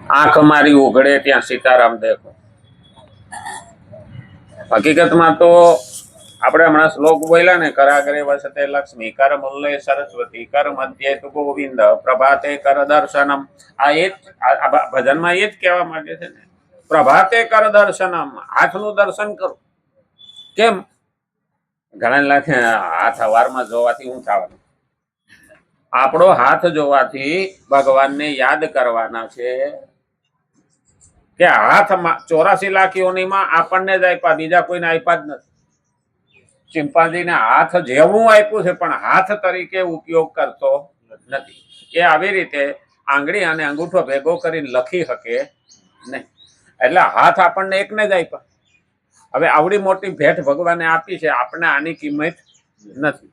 આંખ મારી ઉઘડે ત્યાં સીતારામ દેખો. હકીકતમાં તો આપણે હમણાં શ્લોક બોલ્યા ને, કરાગ્રે વસતે લક્ષ્મી, કર મૂલ્ય સરસ્વતી, કર મધ્યે તુ ગોવિંદ, પ્રભાતે કર દર્શનમ. આ એ ભજનમાં એ જ કહેવા માંગે છે ને, પ્રભાતે કર દર્શનમ, હાથનું દર્શન કરો. કેમ? ઘણા લાગે હાથ સવારમાં જોવાથી શું થવાનું? આપણો હાથ જોવાથી ભગવાનને યાદ કરવાના છે કે હાથમાં 84 લાખ યોનીમાં આપણને જ આપ્યા, બીજા કોઈને આપ્યા જ નથી. ચિંપાંજીને હાથ જેવું આપ્યું છે પણ હાથ તરીકે ઉપયોગ કરતો નથી. એ આવી રીતે આંગળી અને અંગૂઠો ભેગો કરીને લખી શકે નહીં. એટલે હાથ આપણને એકને જ આપ્યા. હવે આવડી મોટી ભેટ ભગવાને આપી છે, આપણે આની કિંમત નથી.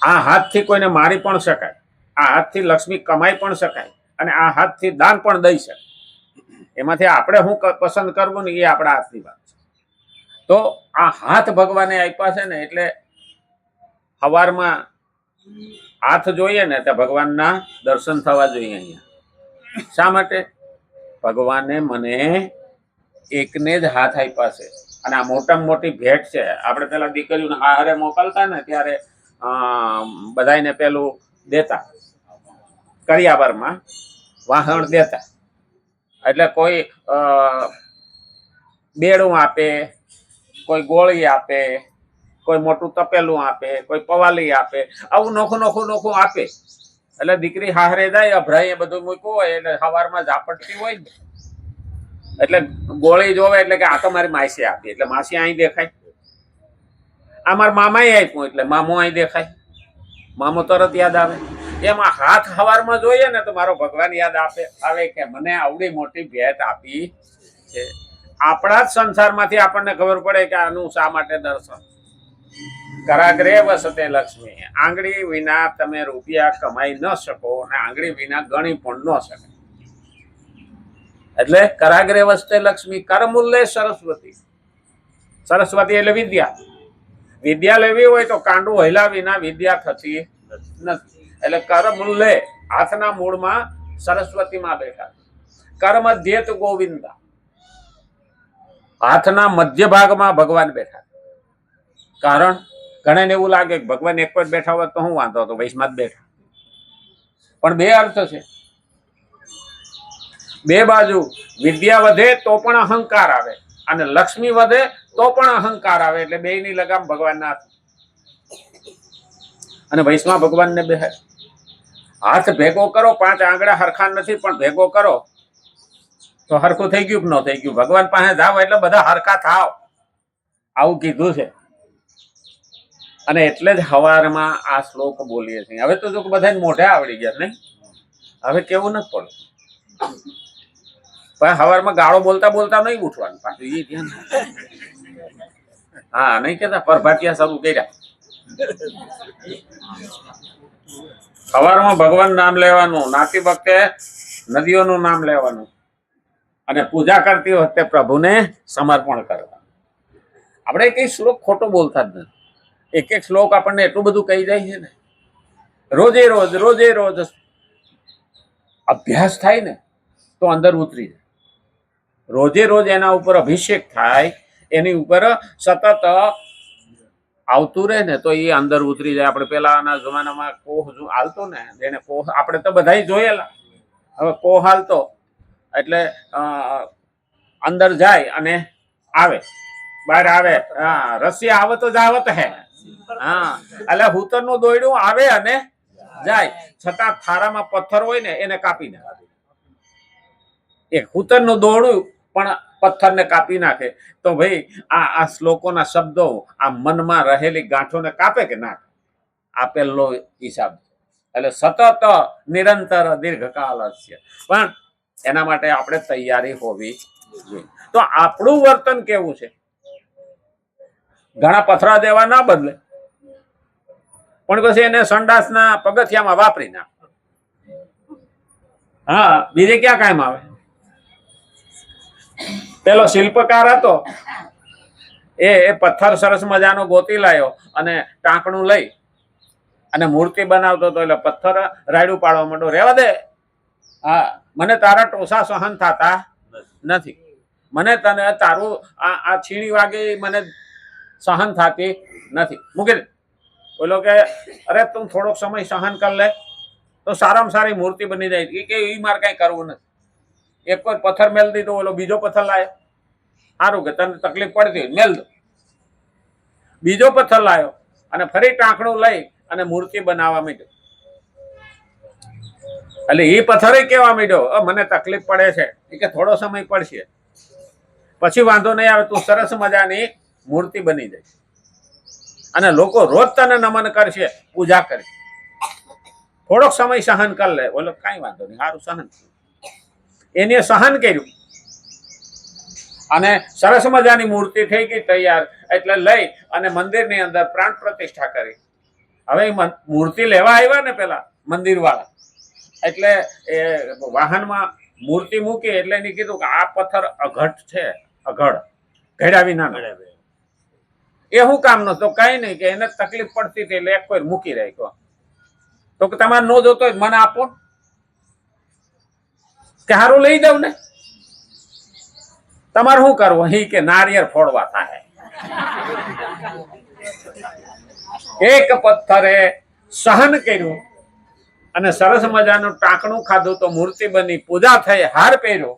આ હાથથી કોઈને મારી પણ શકાય, આ હાથથી લક્ષ્મી કમાઈ પણ શકાય, અને આ હાથથી દાન પણ દઈ શકાય. એમાંથી આપણે શું પસંદ કરવું ને એ આપણા હાથની વાત છે. તો આ હાથ ભગવાને આપ્યા છે ને, એટલે સવારમાં હાથ જોઈએ ને તો ભગવાનના દર્શન થવા જોઈએ. અહીંયા શા માટે? ભગવાને મને એકને જ હાથ આપ્યા છે, અને આ મોટામાં મોટી ભેટ છે. આપણે પેલા દીકરીઓને હારે મોકલતા ને ત્યારે બધાને પેલું દેતા, કરિયાવરમાં વાહણ દેતા. એટલે કોઈ બેડું આપે, કોઈ ગોળી આપે, કોઈ મોટું તપેલું આપે, કોઈ પવાલી આપે, આવું નોખું નોખું નોખું આપે. એટલે દીકરી હારે જાય, અભરાઈ બધું મૂક્યું હોય એટલે સવારમાં ઝાપટતી હોય ને, એટલે ગોળી જોવે એટલે કે આ તો મારી માસી આપી, એટલે માસી અહીં દેખાય. આ મારા મામાએ આપ્યું એટલે મામો અહીં દેખાય, મામો તરત યાદ આવે. એમાં હાથ સવારમાં જોઈએ ને તો મારો ભગવાન યાદ આવે કે મને આવડી મોટી ભેટ આપી છે. આપણા જ સંસારમાંથી આપણને ખબર પડે કે આનું શા માટે દર્શન. કરાગ્રે વસતે લક્ષ્મી, આંગળી વિના તમે રૂપિયા કમાઈ ન શકો, અને આંગળી વિના ગણી પણ ન શકે. એટલે કરાગ્રે વસતે લક્ષ્મી, કરમૂલ્ય સરસ્વતી. સરસ્વતી એટલે વિદ્યા. વિદ્યા લેવી હોય તો કાંડું હૈલા વિના વિદ્યા થતી નથી. એટલે કરમૂલ્ય, હાથના મૂળમાં સરસ્વતીમાં બેઠા. કર મધ્યે તુ ગોવિંદા, હાથના મધ્ય ભાગમાં ભગવાન બેઠા. કારણ ઘણાને એવું લાગે કે ભગવાન એક જ બેઠા હોત તો શું વાંધો હતો, વૈષ્ણવ બેઠા. પણ બે અર્થ છે, બે બાજુ. વિદ્યા વધે તો પણ અહંકાર આવે, અને લક્ષ્મી વધે તો પણ અહંકાર આવે. એટલે બેયની લગામ ભગવાનના હાથ. અને વૈષ્ણવ ભગવાનને બે હાથ ભેગો કરો, 5 આંગળા હરખા નથી પણ ભેગો કરો તો હરખું થઈ ગયું કે ન થઈ ગયું. ભગવાન પાસે જાવ એટલે બધા હરખા થાવ, આવું કીધું છે. અને એટલે જ સવારમાં આ શ્લોક બોલીએ છીએ. હવે તો જો બધાને મોઢે આવડી ગયા નહીં, હવે કેવું નથી પડતું. પણ સવારમાં ગાળો બોલતા બોલતા નહીં ઉઠવાનું પાછું, એ ધ્યાન. હા, નહીં કેતા પરભાટિયા શરૂ કર્યા. સવારમાં ભગવાન નામ લેવાનું, નાતી વખતે નદીઓનું નામ લેવાનું, અને પૂજા કરતી વખતે પ્રભુને સમર્પણ કરવાનું. આપણે કઈ શ્લોક ખોટો બોલતા જ નથી. એક એક શ્લોક આપણને એટલું બધું કહી જાય છે ને. રોજે રોજ અભ્યાસ થાય ને તો અંદર ઉતરી જાય. રોજે રોજ એના ઉપર અભિષેક થાય, એની ઉપર સતત આવતું રહે ને તો એ અંદર ઉતરી જાય. આપણે પેલાના જમાનામાં કોહ હાલતો ને, એને કોહ આપણે તો બધા જોયેલા. હવે કોહ હાલતો એટલે અંદર જાય અને આવે, બહાર આવે. હા, રસી આવત જ આવત હે. હા, એટલે હુતરનું દોયડું આવે અને જાય, છતાં થારામાં પથ્થર હોય ને એને કાપી નાખે. એક હુતરનું દોરડું પણ પથ્થરને કાપી નાખે. તો ભાઈ આ શ્લોકોના શબ્દો આ મનમાં રહેલી ગાંઠોને કાપે કે ના? આપેલો હિસાબ. એટલે સતત નિરંતર દીર્ઘકાલ છે, પણ એના માટે આપણે તૈયારી હોવી જોઈએ. તો આપણું વર્તન કેવું છે? ઘણા પથરા દેવા ના બદલે, પણ પછી એને સંડાસના પગથિયામાં વાપરી નાખે. હા, બીજે ક્યાં કામ આવે? પેલો શિલ્પકાર હતો, એ પથ્થર સરસ મજાનો ગોતી લાયો અને ટાંકણું લઈ અને મૂર્તિ બનાવતો હતો. એટલે પથ્થર રાયડું પાડવા માંડો, રહેવા દે. હા, મને તારા ટોસા સહન થતા નથી, મને તને તારું આ છીણી વાગે મને સહન થતી નથી. મૂકી દે. બોલો કે અરે તું થોડોક સમય સહન કર લે તો સારામાં સારી મૂર્તિ બની જાય. કે એ મારે કઈ કરવું નથી. એક કોઈ પથ્થર મેલ દીધો, ઓલો બીજો પથ્થર લાયો. સારું કે તને તકલીફ પડતી હોય મેલ દો. બીજો પથ્થર લાયો અને ફરી ટાંકણું લઈ અને મૂર્તિ બનાવવા માંડ્યો. એટલે એ પથ્થરે કેવા માંડ્યો, મને તકલીફ પડે છે. એ કે થોડો સમય પડશે, પછી વાંધો નહીં આવે, તું સરસ મજાની મૂર્તિ બની જાય અને લોકો રોજ તને નમન કરશે, પૂજા કરે. થોડોક સમય સહન કર લે. બોલો કઈ વાંધો નહીં, સારું સહન. એને સહન કર્યું અને સરસ મજાની મૂર્તિ થઈ ગઈ તૈયાર. એટલે લઈ અને મંદિરની અંદર પ્રાણ પ્રતિષ્ઠા કરી. હવે મૂર્તિ લેવા આવ્યા ને પેલા મંદિર વાળા, એટલે એ વાહનમાં મૂર્તિ મૂકી એટલે એને કીધું કે આ પથ્થર અઘટ છે, અઘડ, ઘડ્યા વિના. એ શું કામ નો? તો કઈ નહીં, કે એને તકલીફ પડતી હતી એટલે એક કોઈ મૂકી રાખ્યો. તો કે તમારે નો જોતો હોય મને આપો, કે હારું લઈ જાવ ને. તમારે શું કરવું? અહીં કે નારિયેળ ફોડવા થાય. એક પથ્થરે સહન કર્યું અને સરસ મજાનું ટાંકણું ખાધું તો મૂર્તિ બની, પૂજા થઈ, હાર પહેર્યો,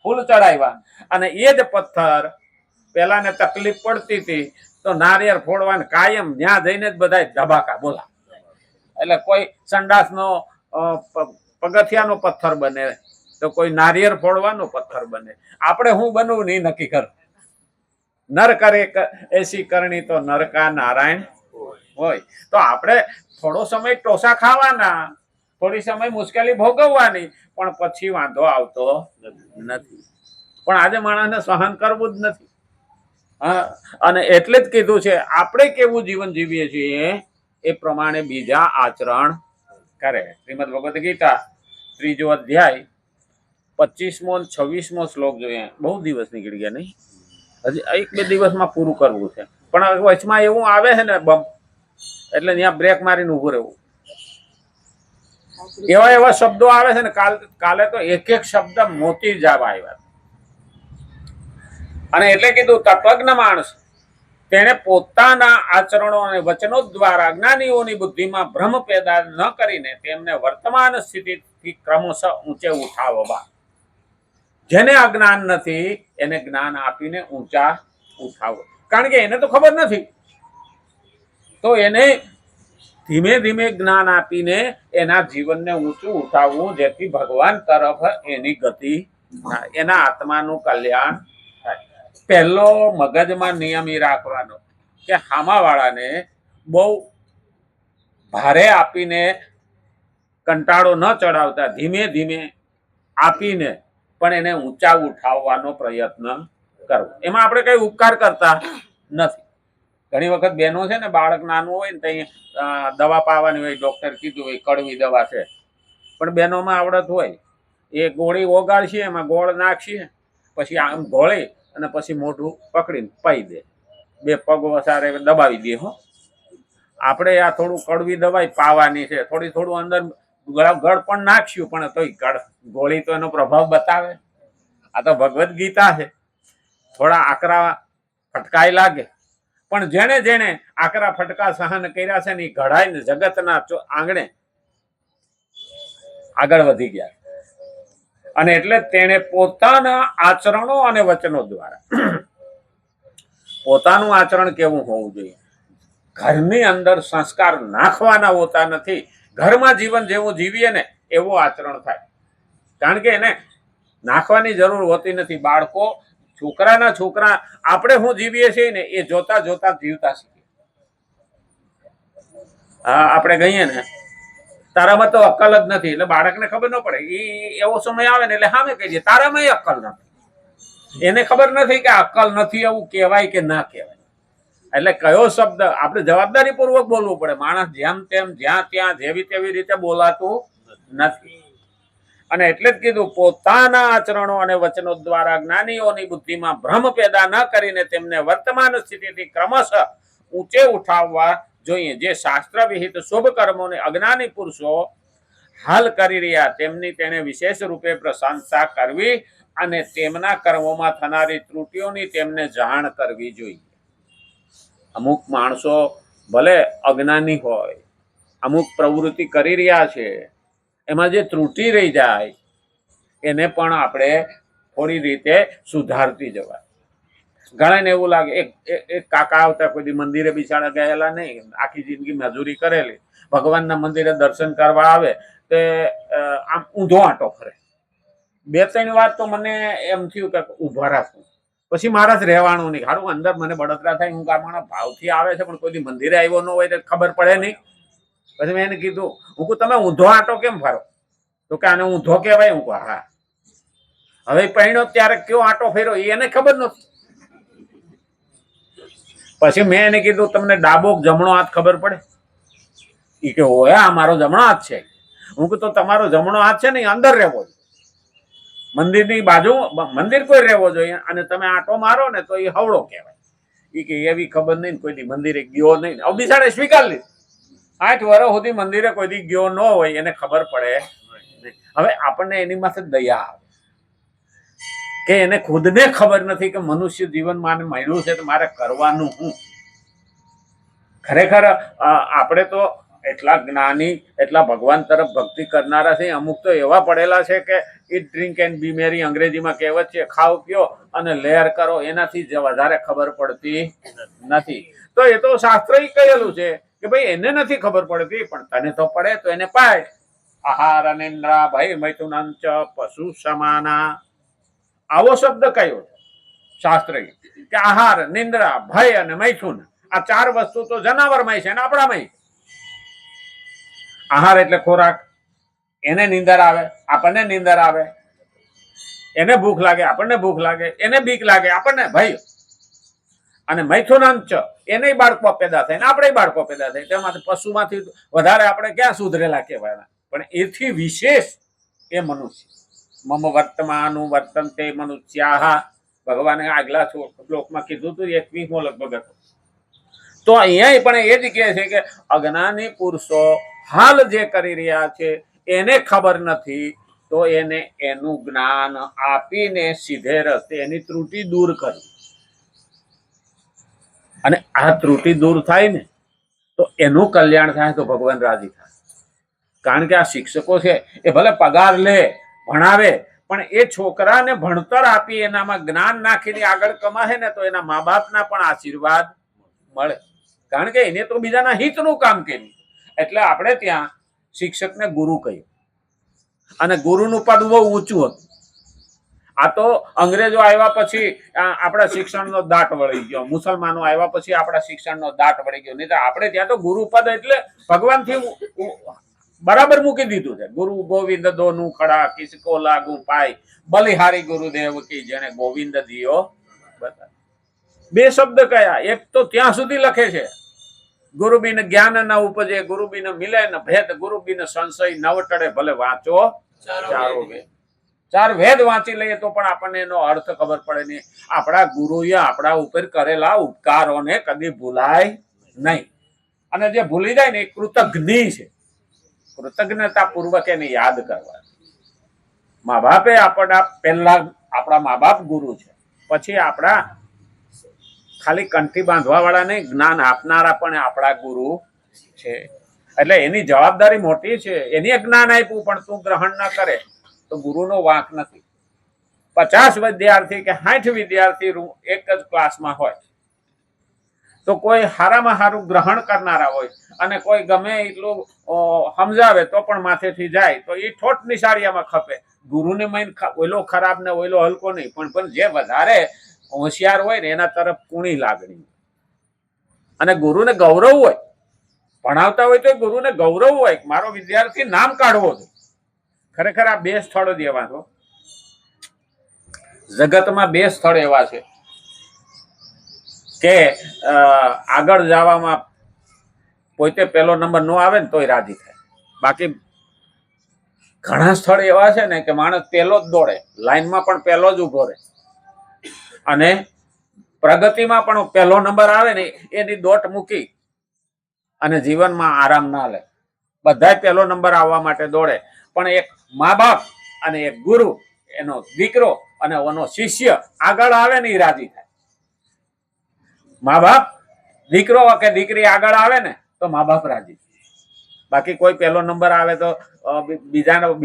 ફૂલ ચડાવ્યા. અને એ જ પથ્થર પેલાને તકલીફ પડતી હતી તો નારિયેળ ફોડવાને કાયમ ત્યાં જઈને જ બધા ધબાકા બોલા. એટલે કોઈ સંડાસનો પગથિયાનો પથ્થર બને તો કોઈ નારિયેળ ફોડવાનો પથ્થર બને. આપણે શું બનવું ને એ નક્કી કર. નર કરે એસી કરણી તો નરકા નારાયણ હોય. તો આપણે થોડો સમય ટોસા ખાવાના, થોડી સમય મુશ્કેલી ભોગવવાની, પણ પછી વાંધો આવતો નથી. પણ આજે માણસને સહન કરવું જ નથી. હા, અને એટલે જ કીધું છે આપણે કેવું જીવન જીવીએ છીએ એ પ્રમાણે બીજા આચરણ કરે. શ્રીમદ ભગવદ્ ગીતા 3 અધ્યાય 25મો અને 26મો શ્લોક જોઈએ. બહુ દિવસ નીકળી ગયા નહીં, હજી 1-2 દિવસમાં પૂરું કરવું છે. પણ વચમાં એવું આવે છે ને બમ, એટલે ત્યાં બ્રેક મારીને ઉભું રહેવું. એવા એવા શબ્દો આવે છે ને, કાલે તો એક એક શબ્દ મોતી જવા આવ્યા. અને એટલે કીધું તત્વજ્ઞ માણસ તેને પોતાના આચરણો અને વચનો દ્વારા જ્ઞાનીઓની બુદ્ધિમાં ભ્રમ પેદા ન કરીને તેમને વર્તમાન સ્થિતિથી ક્રમશઃ ઊંચે ઉઠાવવા. જેને અજ્ઞાન નથી એને જ્ઞાન આપીને ઊંચા ઉઠાવો. કારણ કે એને તો ખબર નથી, તો એને ધીમે ધીમે જ્ઞાન આપીને એના જીવનને ઊંચું ઉઠાવવું, જેથી ભગવાન તરફ એની ગતિ થાય, એના આત્માનું કલ્યાણ થાય. પહેલો મગજમાં નિયમ એ રાખવાનો કે હામાવાળાને બહુ ભારે આપીને કંટાળો ન ચડાવતા, ધીમે ધીમે આપીને પણ એને ઊંચા ઉઠાવવાનો પ્રયત્ન કરવો. એમાં આપણે કઈ ઉપકાર કરતા નથી. ઘણી વખત બહેનો છે ને, બાળક નાનું હોય ને ત્યાં દવા પાવાની હોય, ડોક્ટર કીધું હોય કડવી દવા છે, પણ બહેનોમાં આવડત હોય, એ ગોળી ઓગાળશે, એમાં ગોળ નાખશે, પછી આમ ઘોળી અને પછી મોઢું પકડીને પાઈ દે, 2 પગ વસારે દબાવી દે. હો, આપણે આ થોડું કડવી દવાઈ પાવાની છે, થોડું અંદર ગળ પણ નાખશું, પણ તોય ગોળી તો એનો પ્રભાવ બતાવે. આ તો ભગવદ્ ગીતા છે, થોડા આકરા ફટકાઈ લાગે, પણ જેને જેને આકરા ફટકા સહન કર્યા છે ને એ ઘડાઈને જગતના આંગણે આગળ વધી ગયા. અને એટલે તેને પોતાના આચરણો અને વચનો દ્વારા, પોતાનું આચરણ કેવું હોવું જોઈએ, ઘરની અંદર સંસ્કાર નાખવાના હોતા નથી. ઘરમાં જીવન જેવું જીવીએ ને એવું આચરણ થાય. કારણ કે એને નાખવાની જરૂર હોતી નથી. બાળકો છોકરા આપણે શું જીવીએ છીએ ને એ જોતા જોતા જીવતા શીખે. હા, આપણે કહીએ ને તારામાં તો અક્કલ જ નથી, એટલે બાળકને ખબર ન પડે. એ એવો સમય આવે ને એટલે સામે કહી દે તારામાં અક્કલ નથી. એને ખબર નથી કે અક્કલ નથી એવું કહેવાય કે ના કહેવાય. એટલે કયો શબ્દ આપણે જવાબદારી પૂર્વક બોલવું પડે. માણસ જેમ તેમ જ્યાં ત્યાં જેવી તેવી રીતે બોલાતું નથી. અને એટલે જ કીધું પોતાના આચરણો અને વચનો દ્વારા જ્ઞાનીઓની બુદ્ધિમાં ભ્રમ પેદા ન કરીને તેમને વર્તમાન સ્થિતિથી ક્રમશઃ ઊંચે ઉઠાવવા જોઈએ. જે શાસ્ત્ર વિહિત શુભ કર્મોને અજ્ઞાની પુરુષો હાલ કરી રહ્યા તેમની તેને વિશેષ રૂપે પ્રશંસા કરવી અને તેમના કર્મોમાં થનારી ત્રુટિઓની તેમને જાણ કરવી જોઈએ. અમુક માણસો ભલે અજ્ઞાની હોય, અમુક પ્રવૃત્તિ કરી રહ્યા છે, એમાં જે ત્રુટિ રહી જાય એને પણ આપણે થોડી રીતે સુધારતી જવાય. ઘણાને એવું લાગે એક કાકા આવતા કોઈ મંદિરે બિચારા ગયેલા નહીં, આખી જિંદગી મજૂરી કરેલી, ભગવાનના મંદિરે દર્શન કરવા આવે તે આમ ઊંધો આંટો ફરે. 2-3 વાર તો મને એમ થયું કે ઉભા રાખું, પછી મારા જ રહેવાનું નહીં. સારું અંદર મને બળતરા થાય, હું કામના ભાવથી આવે છે પણ કોઈ મંદિરે આવ્યો ન હોય તો ખબર પડે નહીં. પછી મેં એને કીધું, હું કહું તમે ઊંધો આંટો કેમ ફરો? તો કે આને ઊંધો કહેવાય. હું કહું હા. હવે પહેણ્યો ત્યારે કયો આંટો ફેર્યો એને ખબર નથી. પછી મેં એને કીધું તમને ડાબો જમણો હાથ ખબર પડે? એ કે હોય આ મારો જમણો હાથ છે. હું કહું તો તમારો જમણો હાથ છે ને અંદર રહેવો જોઈએ, મંદિરની બાજુ મંદિર કોઈ રહેવો જોઈએ, અને તમે આંટો મારો ને તો એ હવળો કહેવાય. એ કે એવી ખબર નહીં, કોઈ દી મંદિરે ગયો નહીં. હવે બિચારે સ્વીકાર લીધું. 8 વર્ષ સુધી મંદિરે કોઈ દી ગયો ન હોય, એને ખબર પડે નહીં. હવે આપણને એની માથે દયા આવે કે એને ખુદને ખબર નથી કે મનુષ્ય જીવન માને મળ્યું છે તો મારે કરવાનું શું. ખરેખર આપણે તો એટલા જ્ઞાની, એટલા ભગવાન તરફ ભક્તિ કરનારા છે. અમુક તો એવા પડેલા છે કે ઈટ ડ્રિંક એન્ડ બી મેરી, અંગ્રેજીમાં કહેવત છે, ખાઓ પીઓ અને લહેર કરો, એનાથી વધારે ખબર પડતી નથી. તો એ તો શાસ્ત્રએ કહેલું છે કે ભાઈ એને નથી ખબર પડતી પણ તને તો પડે તો એને પાય. આહાર અનેન્દ્રા ભય મૈથુનંચ પશુ સમાના, આવો શબ્દ કયો શાસ્ત્રએ કે આહાર, નિંદ્રા, ભય અને મૈથુન, આ 4 વસ્તુ તો જનાવરમાં છે ને આપણામાં. આહાર એટલે ખોરાક, એને નીંદર આવે, આપણને નીંદર આવે, એને ભૂખ લાગે, આપણને ભૂખ લાગે, એને બીક લાગે, આપણને ભય. અને મૈથુનંચ, એને બાળકો પેદા થાય ને આપણે બાળકો પેદા થાય. તેમાંથી પશુમાંથી વધારે આપણે ક્યાં સુધરેલા કહેવાય, પણ એથી વિશેષ એ મનુષ્ય. મમ વર્તમાનું વર્તન્તે મનુષ્યાહ, ભગવાને આગલા શ્લોકમાં કીધું હતું, 21મો લગભગ હતો. તો અહીંયા પણ એ જ કહે છે કે અજ્ઞાની પુરુષો હાલ જે કરી રહ્યા છે એને ખબર નથી, તો એને એનું જ્ઞાન આપીને સીધે રસ્તે એની ત્રુટિ દૂર કરવી. અને આ ત્રુટિ દૂર થાય ને તો એનું કલ્યાણ થાય, તો ભગવાન રાજી થાય. કારણ કે આ શિક્ષકો છે એ ભલે પગાર લે, ભણાવે, પણ એ છોકરાને ભણતર આપી એનામાં જ્ઞાન નાખીને આગળ કમાશે ને તો એના મા બાપના પણ આશીર્વાદ મળે. કારણ કે એને તો બીજાના હિતનું કામ કર્યું. એટલે આપણે ત્યાં શિક્ષકને ગુરુ કહ્યું, અને ગુરુનું પદ બહુ ઊંચું હતું. આ તો અંગ્રેજો આવ્યા પછી આપણા શિક્ષણનો દાટ વળી ગયો, મુસલમાનો આવ્યા પછી આપણા શિક્ષણનો દાટ વળી ગયો. નહીં તો આપણે ત્યાં તો ગુરુ પદ એટલે ભગવાનથી બરાબર મૂકી દીધું છે. ગુરુ ગોવિંદ દોનું ખડા, કિસકો લાગુ પાય, બલિહારી ગુરુદેવ કી જેને ગોવિંદ દિયો બતા. 2 શબ્દ કયા? એક તો ત્યાં સુધી લખે છે, ગુરુ બિન જ્ઞાન ન ઉપજે, ગુરુ બિન મિલે ન ભેદ, ગુરુ બિન સંશય નવ ટળે, ભલે વાંચો 4 વેદ. 4 વેદ વાંચી લઈએ તો પણ આપણને એનો અર્થ ખબર પડે નહીં. આપણા ગુરુએ આપણા ઉપર કરેલા ઉપકારોને કદી ભૂલાય નહીં. અને જે ભૂલી જાય ને એ કૃતજ્ઞ છે. કૃતજ્ઞતા પૂર્વક એને યાદ કરવા. મા બાપે આપણા પહેલા આપણા મા બાપ ગુરુ છે, પછી આપણા ખાલી કંઠી બાંધવા વાળા નહીં, જ્ઞાન આપનારા પણ આપણા ગુરુ છે. એટલે એની જવાબદારી મોટી છે. એને જ્ઞાન આપ્યું પણ તું ગ્રહણ ન કરે તો ગુરુનો વાંક નથી. 50 વિદ્યાર્થી કે 60 વિદ્યાર્થી એક જ ક્લાસમાં હોય તો કોઈ હારામાં હારું ગ્રહણ કરનારા હોય, અને કોઈ ગમે એટલું સમજાવે તો પણ માથેથી જાય, તો એ ઠોઠ નિશાળિયામાં ખપે. ગુરુને મૈન ઓયલો ખરાબ ને ઓયલો હલકો નહીં, પણ જે વધારે હોશિયાર હોય ને એના તરફ કુણી લાગણી. અને ગુરુને ગૌરવ હોય, ભણાવતા હોય તો ગુરુને ગૌરવ હોય, મારો વિદ્યાર્થી નામ કાઢવો જોઈએ. ખરેખર આ 2 સ્થળો જ એવા છો જગતમાં, 2 સ્થળ એવા છે કે આગળ જવામાં પોતે પહેલો નંબર ન આવે ને તોય રાજી થાય. બાકી ઘણા સ્થળ એવા છે ને કે માણસ પહેલો જ દોડે, લાઈનમાં પણ પહેલો જ ઉભો રહે, અને પ્રગતિમાં પણ પહેલો નંબર આવે ને એની દોટ મૂકી અને જીવનમાં આરામ ના લે. બધા જ પહેલો નંબર આવવા માટે દોડે, પણ એક મા બાપ અને એક ગુરુ, એનો દીકરો અને એનો શિષ્ય આગળ આવે ને એ રાજી થાય. મા બાપ, દીકરો કે દીકરી આગળ આવે ને તો મા બાપ રાજી. બાકી કોઈ પહેલો નંબર આવે તો બીજાનો